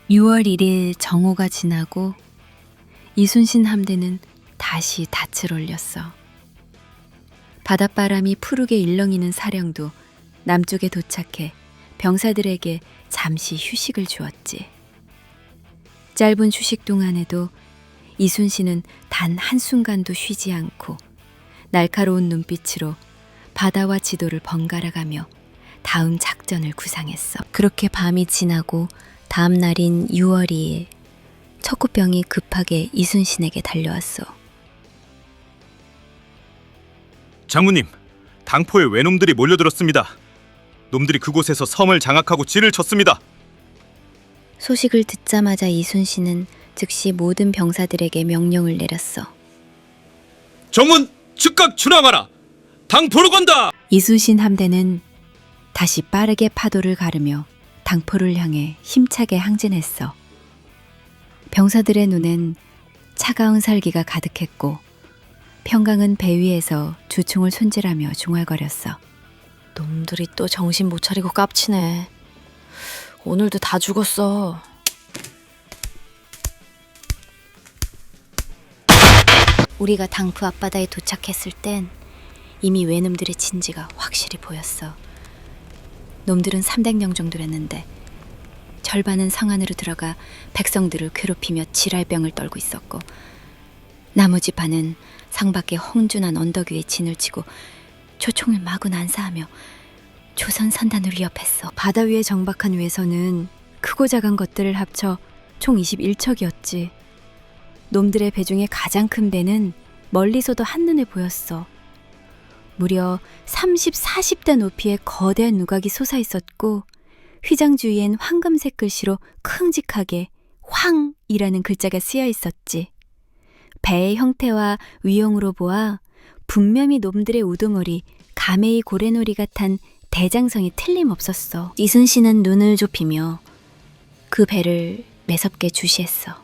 6월 1일 정오가 지나고 이순신 함대는 다시 닻을 올렸어. 바닷바람이 푸르게 일렁이는 사령도 남쪽에 도착해 병사들에게 잠시 휴식을 주었지. 짧은 휴식 동안에도 이순신은 단 한순간도 쉬지 않고 날카로운 눈빛으로 바다와 지도를 번갈아가며 다음 작전을 구상했어. 그렇게 밤이 지나고 다음 날인 6월 2일 척구병이 급하게 이순신에게 달려왔어. 장군님, 당포에 외놈들이 몰려들었습니다. 놈들이 그곳에서 섬을 장악하고 진을 쳤습니다. 소식을 듣자마자 이순신은 즉시 모든 병사들에게 명령을 내렸어. 정문 즉각 출항하라. 당포로 간다. 이순신 함대는 다시 빠르게 파도를 가르며 당포를 향해 힘차게 항진했어. 병사들의 눈엔 차가운 살기가 가득했고 평강은 배 위에서 주총을 손질하며 중얼거렸어. 놈들이 또 정신 못 차리고 깝치네. 오늘도 다 죽었어. 우리가 당포 앞바다에 도착했을 땐 이미 외놈들의 진지가 확실히 보였어. 놈들은 300명 정도 됐는데 절반은 성 안으로 들어가 백성들을 괴롭히며 지랄병을 떨고 있었고 나머지 반은 성 밖의 험준한 언덕 위에 진을 치고 초총을 마구 난사하며 조선 선단을 위협했어. 바다 위에 정박한 외선은 크고 작은 것들을 합쳐 총 21척이었지. 놈들의 배 중에 가장 큰 배는 멀리서도 한눈에 보였어. 무려 30, 40대 높이의 거대한 누각이 솟아있었고 휘장 주위엔 황금색 글씨로 큼직하게 황이라는 글자가 쓰여 있었지. 배의 형태와 위용으로 보아 분명히 놈들의 우두머리, 가메이 고래놀이가 탄 대장성이 틀림없었어. 이순신은 눈을 좁히며 그 배를 매섭게 주시했어.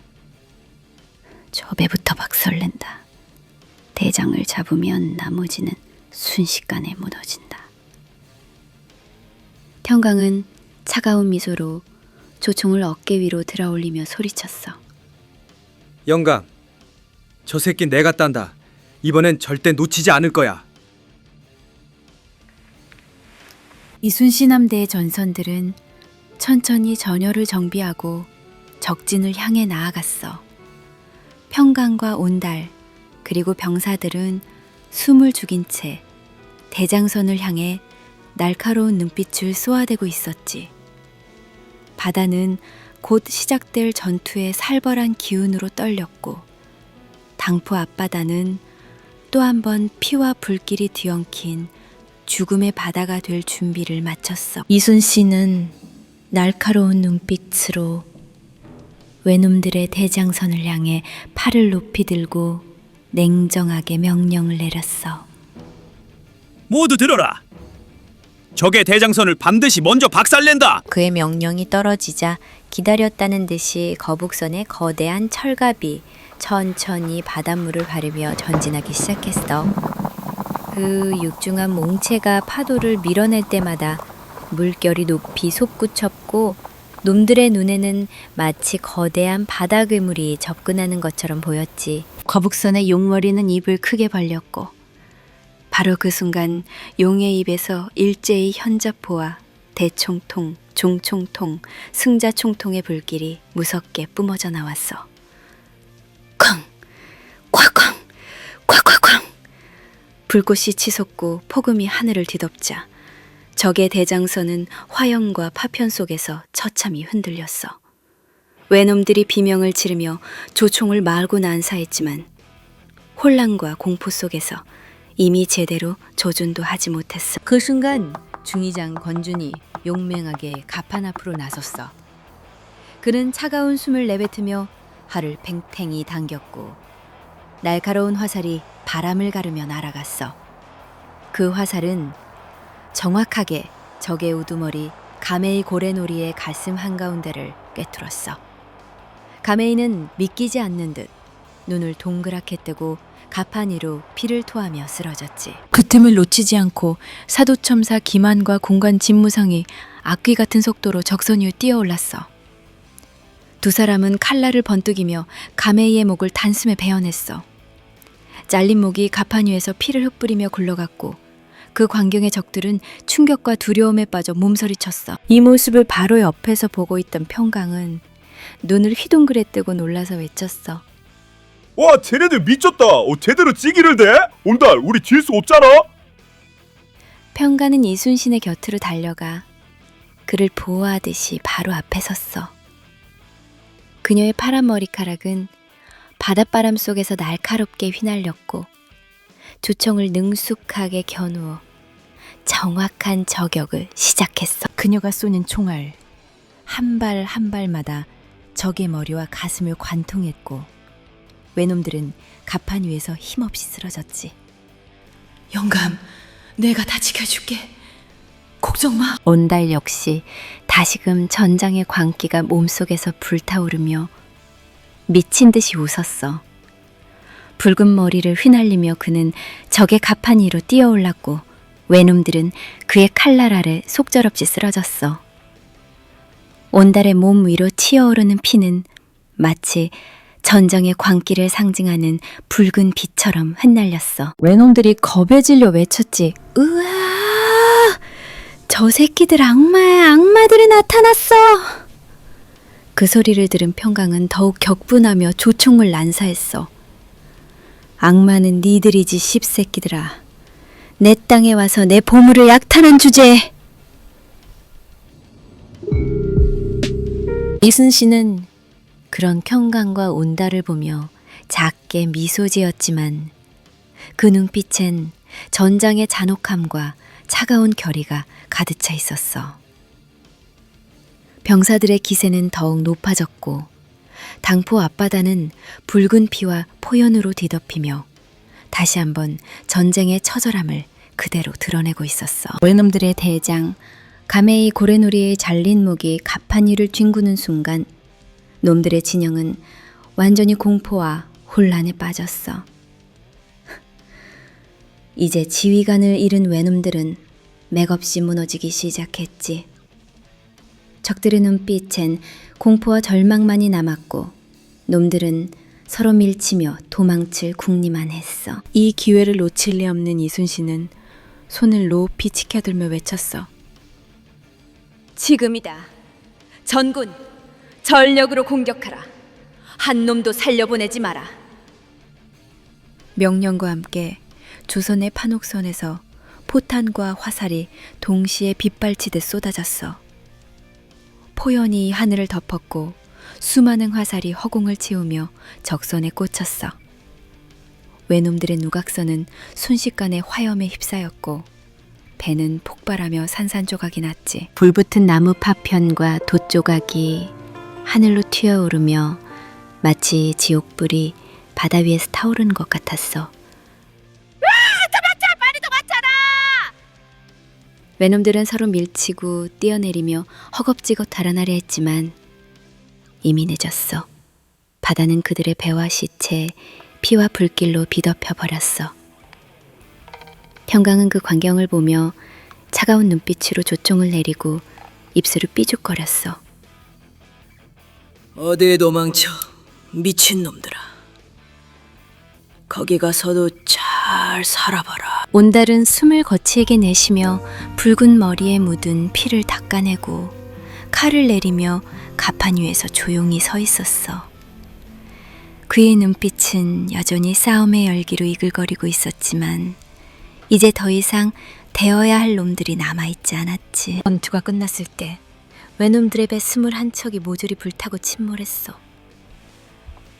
저 배부터 박설낸다. 대장을 잡으면 나머지는 순식간에 무너진다. 평강은 차가운 미소로 조총을 어깨 위로 들어올리며 소리쳤어. 영감, 저 새끼 내가 딴다. 이번엔 절대 놓치지 않을 거야. 이순신 함대의 전선들은 천천히 전열을 정비하고 적진을 향해 나아갔어. 평강과 온달 그리고 병사들은 숨을 죽인 채 대장선을 향해 날카로운 눈빛을 쏘아대고 있었지. 바다는 곧 시작될 전투의 살벌한 기운으로 떨렸고 당포 앞바다는 또 한 번 피와 불길이 뒤엉킨 죽음의 바다가 될 준비를 마쳤어. 이순신은 날카로운 눈빛으로 외놈들의 대장선을 향해 팔을 높이 들고 냉정하게 명령을 내렸어. 모두 들어라. 적의 대장선을 반드시 먼저 박살낸다. 그의 명령이 떨어지자 기다렸다는 듯이 거북선의 거대한 철갑이 천천히 바닷물을 가르며 전진하기 시작했어. 그 육중한 몽체가 파도를 밀어낼 때마다 물결이 높이 솟구쳤고 놈들의 눈에는 마치 거대한 바다 괴물이 접근하는 것처럼 보였지. 거북선의 용머리는 입을 크게 벌렸고 바로 그 순간 용의 입에서 일제히 현자포와 대총통, 종총통, 승자총통의 불길이 무섭게 뿜어져 나왔어. 쾅! 쾅쾅! 쾅쾅쾅! 불꽃이 치솟고 폭음이 하늘을 뒤덮자 적의 대장선은 화염과 파편 속에서 처참히 흔들렸어. 외놈들이 비명을 지르며 조총을 말고 난사했지만 혼란과 공포 속에서 이미 제대로 조준도 하지 못했어. 그 순간 중의장 권준이 용맹하게 가판 앞으로 나섰어. 그는 차가운 숨을 내뱉으며 활을 팽팽히 당겼고 날카로운 화살이 바람을 가르며 날아갔어. 그 화살은 정확하게 적의 우두머리 가메이 고래놀이의 가슴 한가운데를 꿰뚫었어. 가메이는 믿기지 않는 듯 눈을 동그랗게 뜨고 가판 위로 피를 토하며 쓰러졌지. 그 틈을 놓치지 않고 사도첨사 기만과 공관 진무성이 악귀 같은 속도로 적선 위에 뛰어올랐어. 두 사람은 칼날을 번뜩이며 가메이의 목을 단숨에 베어냈어. 잘린 목이 가판 위에서 피를 흩뿌리며 굴러갔고 그 광경의 적들은 충격과 두려움에 빠져 몸서리쳤어. 이 모습을 바로 옆에서 보고 있던 평강은 눈을 휘둥그레 뜨고 놀라서 외쳤어. 와, 쟤네들 미쳤다. 제대로 찌기를 대? 온달, 우리 질 수 없잖아. 평강은 이순신의 곁으로 달려가 그를 보호하듯이 바로 앞에 섰어. 그녀의 파란 머리카락은 바닷바람 속에서 날카롭게 휘날렸고 조총을 능숙하게 겨누어 정확한 저격을 시작했어. 그녀가 쏘는 총알 한 발 한 발마다 적의 머리와 가슴을 관통했고 외놈들은 가판 위에서 힘없이 쓰러졌지. 영감, 내가 다 지켜줄게. 걱정 마. 온달 역시 다시금 전장의 광기가 몸속에서 불타오르며 미친 듯이 웃었어. 붉은 머리를 휘날리며 그는 적의 가판 위로 뛰어올랐고 외놈들은 그의 칼날 아래 속절없이 쓰러졌어. 온달의 몸 위로 튀어오르는 피는 마치 전장의 광기를 상징하는 붉은 빛처럼 흩날렸어. 외놈들이 겁에 질려 외쳤지. 으아! 저 새끼들 악마들이 나타났어! 그 소리를 들은 평강은 더욱 격분하며 조총을 난사했어. 악마는 니들이지 씹새끼들아. 내 땅에 와서 내 보물을 약탈한 주제에. 이순신은 그런 평강과 온달을 보며 작게 미소 지었지만 그 눈빛엔 전장의 잔혹함과 차가운 결의가 가득 차 있었어. 병사들의 기세는 더욱 높아졌고 당포 앞바다는 붉은 피와 포연으로 뒤덮이며 다시 한번 전쟁의 처절함을 그대로 드러내고 있었어. 외놈들의 대장 가메이 고래놀이의 잘린 목이 가판 위를 뒹구는 순간 놈들의 진영은 완전히 공포와 혼란에 빠졌어. 이제 지휘관을 잃은 외놈들은 맥없이 무너지기 시작했지. 적들의 눈빛엔 공포와 절망만이 남았고 놈들은 서로 밀치며 도망칠 궁리만 했어. 이 기회를 놓칠 리 없는 이순신은 손을 높이 치켜들며 외쳤어. 지금이다. 전군, 전력으로 공격하라. 한 놈도 살려보내지 마라. 명령과 함께 조선의 판옥선에서 포탄과 화살이 동시에 빗발치듯 쏟아졌어. 포연이 하늘을 덮었고 수많은 화살이 허공을 채우며 적선에 꽂혔어. 외놈들의 누각선은 순식간에 화염에 휩싸였고 배는 폭발하며 산산조각이 났지. 불붙은 나무 파편과 돛 조각이 하늘로 튀어오르며 마치 지옥불이 바다 위에서 타오르는 것 같았어. 외놈들은 서로 밀치고 뛰어내리며 허겁지겁 달아나려 했지만 이미 늦었어. 바다는 그들의 배와 시체, 피와 불길로 뒤덮여 버렸어. 평강은 그 광경을 보며 차가운 눈빛으로 조총을 내리고 입술을 삐죽거렸어. 어디에 도망쳐, 미친놈들아. 거기 가서도 잘 살아봐라. 온달은 숨을 거치게 내쉬며 붉은 머리에 묻은 피를 닦아내고 칼을 내리며 가판 위에서 조용히 서 있었어. 그의 눈빛은 여전히 싸움의 열기로 이글거리고 있었지만 이제 더 이상 대어야 할 놈들이 남아있지 않았지. 전투가 끝났을 때 외놈들의 배 21척이 모조리 불타고 침몰했어.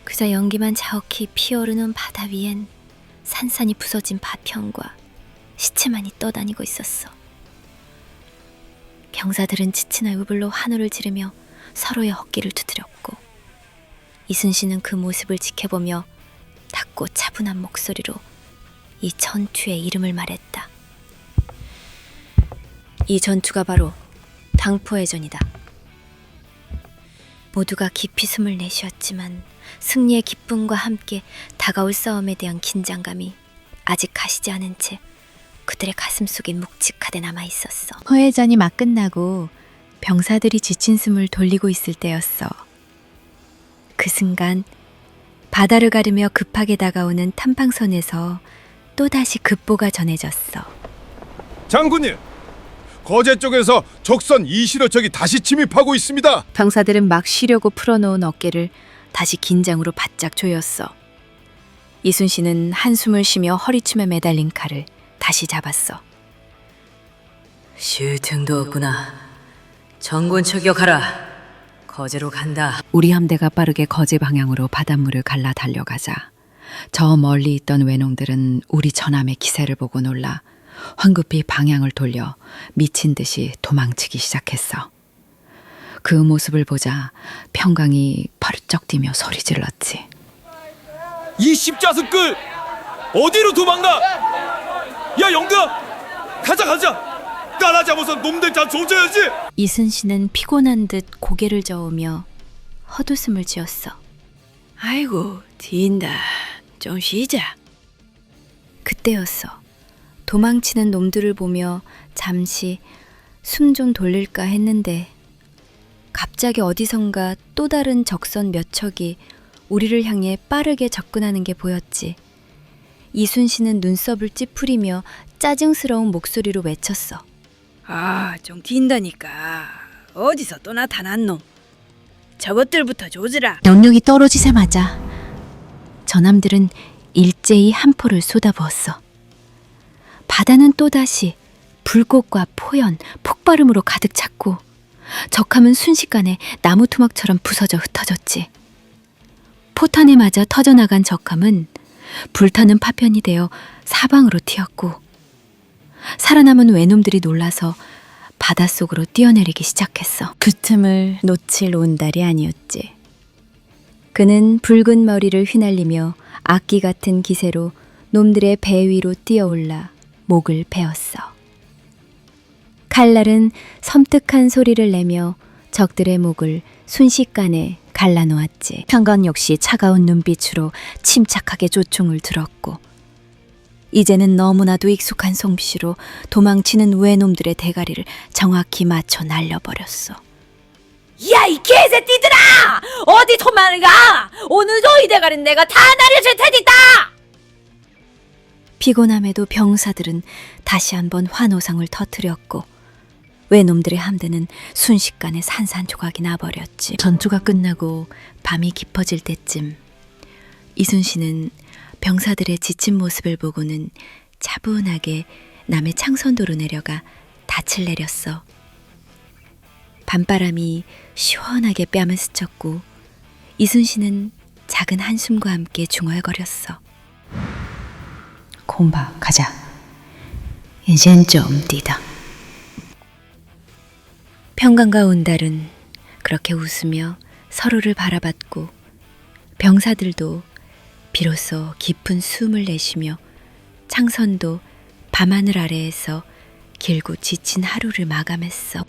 그저 연기만 자욱히 피어오르는 바다 위엔 산산이 부서진 파편과 시체만이 떠다니고 있었어. 병사들은 지친 얼굴로 환호를 지르며 서로의 어깨를 두드렸고 이순신은 그 모습을 지켜보며 닫고 차분한 목소리로 이 전투의 이름을 말했다. 이 전투가 바로 당포해전이다. 모두가 깊이 숨을 내쉬었지만 승리의 기쁨과 함께 다가올 싸움에 대한 긴장감이 아직 가시지 않은 채 그들의 가슴 속에 묵직하게 남아있었어. 포해전이 막 끝나고 병사들이 지친 숨을 돌리고 있을 때였어. 그 순간 바다를 가르며 급하게 다가오는 탐방선에서 또다시 급보가 전해졌어. 장군님, 거제 쪽에서 적선 이실어척이 다시 침입하고 있습니다. 병사들은 막 쉬려고 풀어놓은 어깨를 다시 긴장으로 바짝 조였어. 이순신은 한숨을 쉬며 허리춤에 매달린 칼을 다시 잡았어. 쉴 틈도 없구나. 정군 출격하라. 거제로 간다. 우리 함대가 빠르게 거제 방향으로 바닷물을 갈라 달려가자 저 멀리 있던 외농들은 우리 전함의 기세를 보고 놀라 황급히 방향을 돌려 미친 듯이 도망치기 시작했어. 그 모습을 보자 평강이 펄쩍 뛰며 소리 질렀지. 이 십자수끌 어디로 도망가? 야 영감, 가자. 따라잡아서 놈들 다 조져야지. 이순신은 피곤한 듯 고개를 저으며 헛웃음을 지었어. 아이고, 뒤인다. 좀 쉬자. 그때였어. 도망치는 놈들을 보며 잠시 숨 좀 돌릴까 했는데 갑자기 어디선가 또 다른 적선 몇 척이 우리를 향해 빠르게 접근하는 게 보였지. 이순신은 눈썹을 찌푸리며 짜증스러운 목소리로 외쳤어. 아, 좀 튄다니까. 어디서 또 나타난 놈. 저것들부터 조지라. 영역이 떨어지자마자 전함들은 일제히 한 포를 쏟아부었어. 바다는 또다시 불꽃과 포연, 폭발음으로 가득 찼고 적함은 순식간에 나무 토막처럼 부서져 흩어졌지. 포탄에 맞아 터져나간 적함은 불타는 파편이 되어 사방으로 튀었고 살아남은 외놈들이 놀라서 바닷속으로 뛰어내리기 시작했어. 그 틈을 놓칠 온달이 아니었지. 그는 붉은 머리를 휘날리며 악기 같은 기세로 놈들의 배 위로 뛰어올라 목을 베었어. 칼날은 섬뜩한 소리를 내며 적들의 목을 순식간에 갈라놓았지. 평강 역시 차가운 눈빛으로 침착하게 조총을 들었고 이제는 너무나도 익숙한 솜씨로 도망치는 외놈들의 대가리를 정확히 맞춰 날려버렸어. 야, 이 개새끼들아! 어디 도망을 가! 오늘 너희 대가리는 내가 다 날려줄 테니까! 피곤함에도 병사들은 다시 한번 환호성을 터뜨렸고 외놈들의 함대는 순식간에 산산조각이 나버렸지. 전투가 끝나고 밤이 깊어질 때쯤 이순신은 병사들의 지친 모습을 보고는 차분하게 남의 창선도로 내려가 닻을 내렸어. 밤바람이 시원하게 뺨을 스쳤고 이순신은 작은 한숨과 함께 중얼거렸어. 곰바 가자. 이젠 좀 뛰다. 평강과 온달은 그렇게 웃으며 서로를 바라봤고 병사들도 비로소 깊은 숨을 내쉬며 창선도 밤하늘 아래에서 길고 지친 하루를 마감했어.